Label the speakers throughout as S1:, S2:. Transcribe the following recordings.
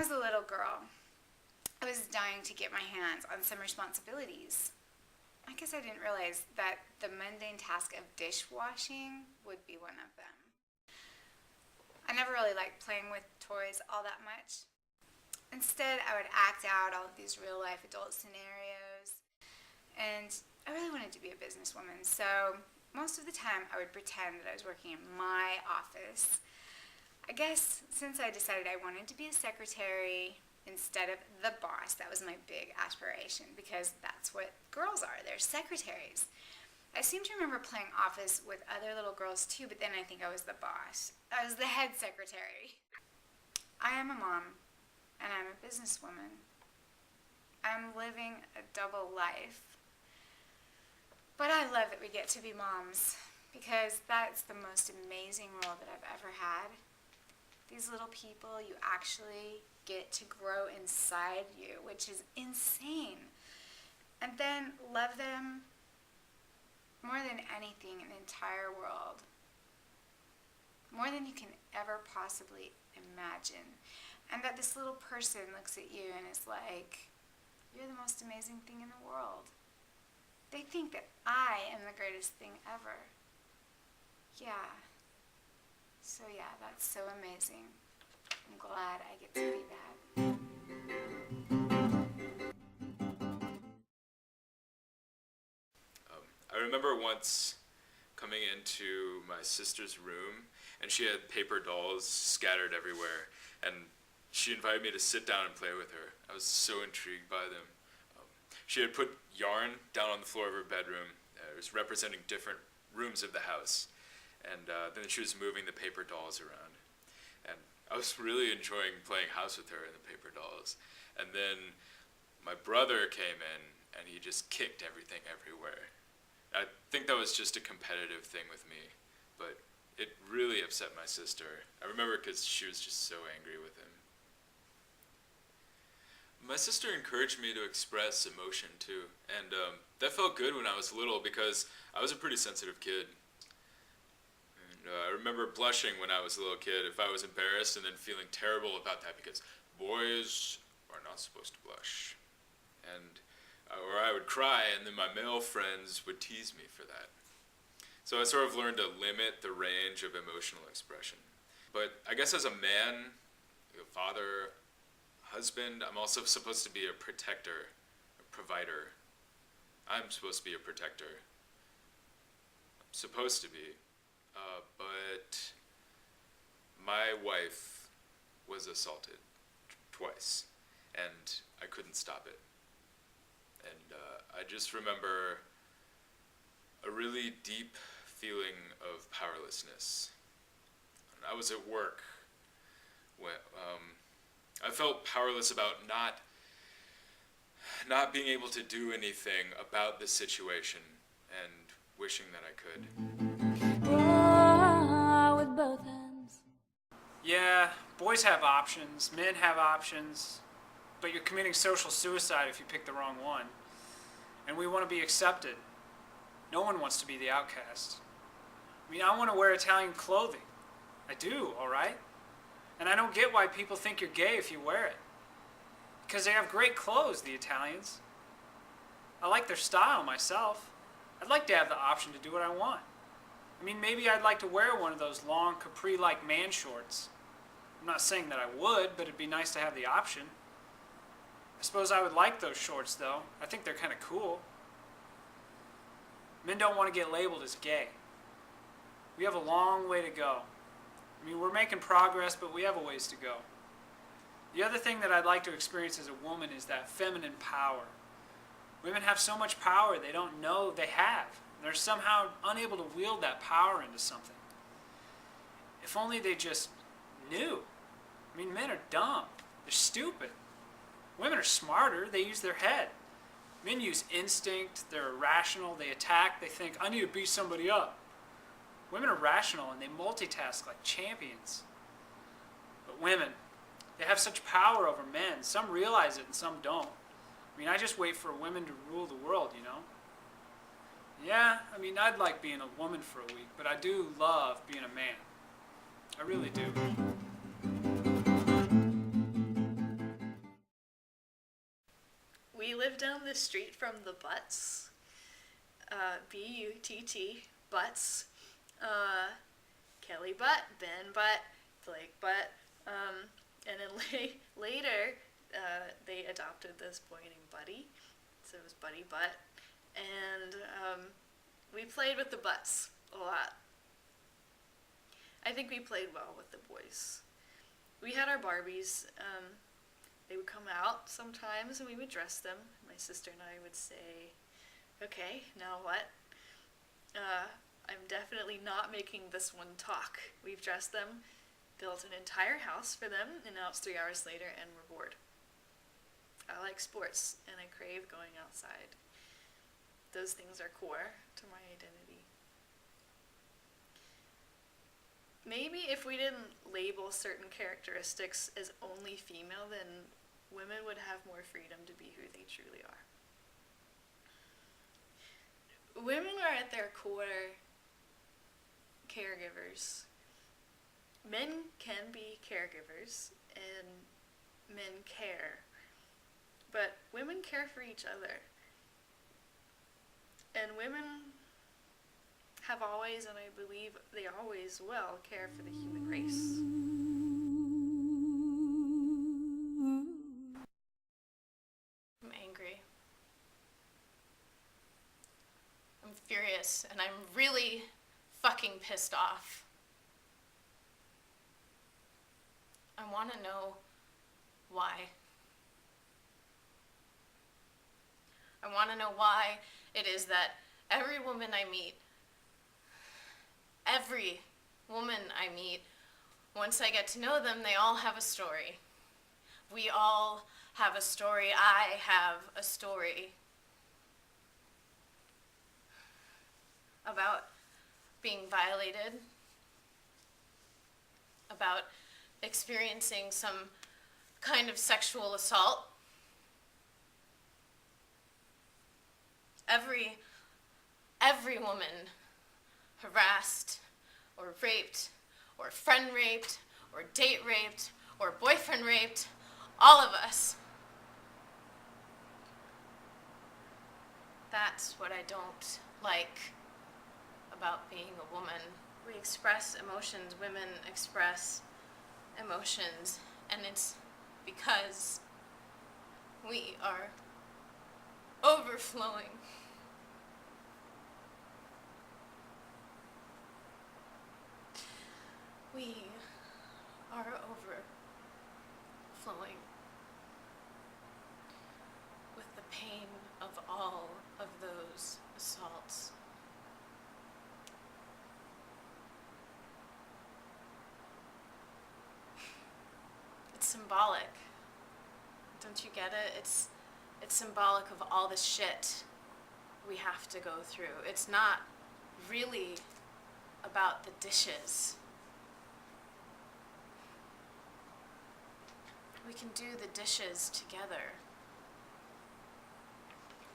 S1: was a little girl, I was dying to get my hands on some responsibilities. I guess I didn't realize that the mundane task of dishwashing would be one of them. I never really liked playing with toys all that much. Instead, I would act out all of these real-life adult scenarios, and I really wanted to be a businesswoman, so most of the time I would pretend that I was working in my office. I guess since I decided I wanted to be a secretary instead of the boss, that was my big aspiration, because that's what girls are. They're secretaries. I seem to remember playing office with other little girls too, but then I think I was the boss. I was the head secretary. I am a mom, and I'm a businesswoman. I'm living a double life. But I love that we get to be moms, because that's the most amazing role that I've ever had. These little people, you actually get to grow inside you, which is insane. And then love them more than anything in the entire world. More than you can ever possibly imagine. And that this little person looks at you and is like, you're the most amazing thing in the world. They think that I am the greatest thing ever. Yeah. So yeah, that's so amazing. I'm glad I get to be that.
S2: I remember once coming into my sister's room, and she had paper dolls scattered everywhere, and she invited me to sit down and play with her. I was so intrigued by them. She had put yarn down on the floor of her bedroom. It was representing different rooms of the house. And then she was moving the paper dolls around. And I was really enjoying playing house with her and the paper dolls. And then my brother came in, and he just kicked everything everywhere. I think that was just a competitive thing with me, but it really upset my sister. I remember because she was just so angry with him. My sister encouraged me to express emotion too, and that felt good when I was little because I was a pretty sensitive kid. And I remember blushing when I was a little kid if I was embarrassed, and then feeling terrible about that because boys are not supposed to blush. And or I would cry, and then my male friends would tease me for that. So I sort of learned to limit the range of emotional expression. But I guess as a man, a father, husband, I'm also supposed to be a protector, a provider. I'm supposed to be a protector. I'm supposed to be. But my wife was assaulted twice, and I couldn't stop it. And I just remember a really deep feeling of powerlessness. And I was at work when I felt powerless about not being able to do anything about the situation, and wishing that I could.
S3: With both hands.
S4: Yeah, boys have options, men have options, but you're committing social suicide if you pick the wrong one. And we want to be accepted. No one wants to be the outcast. I mean, I want to wear Italian clothing. I do, all right? And I don't get why people think you're gay if you wear it. Because they have great clothes, the Italians. I like their style myself. I'd like to have the option to do what I want. I mean, maybe I'd like to wear one of those long capri-like man shorts. I'm not saying that I would, but it'd be nice to have the option. I suppose I would like those shorts, though. I think they're kind of cool. Men don't want to get labeled as gay. We have a long way to go. I mean, we're making progress, but we have a ways to go. The other thing that I'd like to experience as a woman is that feminine power. Women have so much power they don't know they have. They're somehow unable to wield that power into something. If only they just knew. I mean, men are dumb. They're stupid. Women are smarter. They use their head. Men use instinct. They're irrational. They attack. They think, I need to beat somebody up. Women are rational, and they multitask like champions. But women, they have such power over men. Some realize it and some don't. I mean, I just wait for women to rule the world, you know? Yeah, I mean, I'd like being a woman for a week, but I do love being a man. I really do.
S5: live down the street from the Butts. B-U-T-T, Butts. Kelly Butt, Ben Butt, Blake Butt. And then later, they adopted this boy named Buddy. So it was Buddy Butt. And we played with the Butts a lot. I think we played well with the boys. We had our Barbies. They would come out sometimes and we would dress them. My sister and I would say, okay, now what? I'm definitely not making this one talk. We've dressed them, built an entire house for them, and now it's 3 hours later and we're bored. I like sports and I crave going outside. Those things are core to my identity. Maybe if we didn't label certain characteristics as only female, then women would have more freedom to be who they truly are. Women are at their core caregivers. Men can be caregivers and men care, but women care for each other. And women have always, and I believe they always will, care for the human race. I'm angry. I'm furious, and I'm really fucking pissed off. I want to know why. I want to know why it is that every woman I meet, once I get to know them, they all have a story. We all have a story. I have a story about being violated, about experiencing some kind of sexual assault. Every woman harassed or raped or friend raped or date raped or boyfriend raped, all of us. That's what I don't like about being a woman. We express emotions, women express emotions, and it's because we are overflowing. We are overflowing with the pain of all of those assaults. It's symbolic. Don't you get it? It's symbolic of all the shit we have to go through. It's not really about the dishes. We can do the dishes together,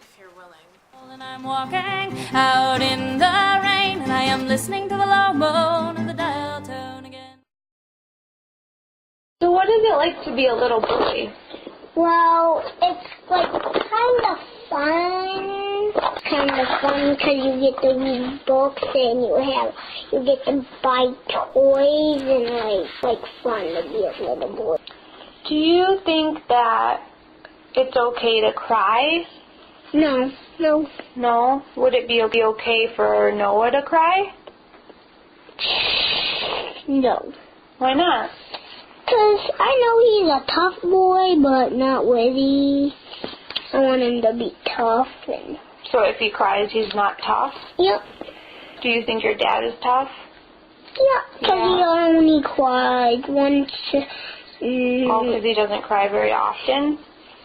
S5: if you're willing.
S3: And I'm walking out in the rain, and I am listening to the low moan of the dial tone again.
S6: So what is it like to be a little boy?
S7: Well, it's like kind of fun. It's kind of fun because you get to read books and you get to buy toys and like fun to be a little boy.
S6: Do you think that it's okay to cry?
S7: No.
S6: No? Would it be okay for Noah to cry?
S7: No.
S6: Why not?
S7: Because I know he's a tough boy, but not really. I want him to be tough.
S6: So if he cries, he's not tough?
S7: Yep.
S6: Do you think your dad is tough?
S7: Yeah, because he only cried once.
S6: Oh, because he doesn't cry very often?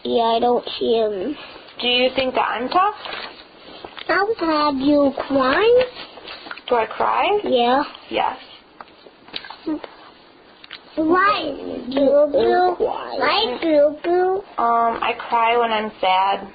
S7: Yeah, I don't see him.
S6: Do you think that I'm tough?
S7: I'll have you cry.
S6: Do I cry?
S7: Yeah.
S6: Yes.
S7: Why? Boo-boo. Why boo-boo?
S6: I cry when I'm sad.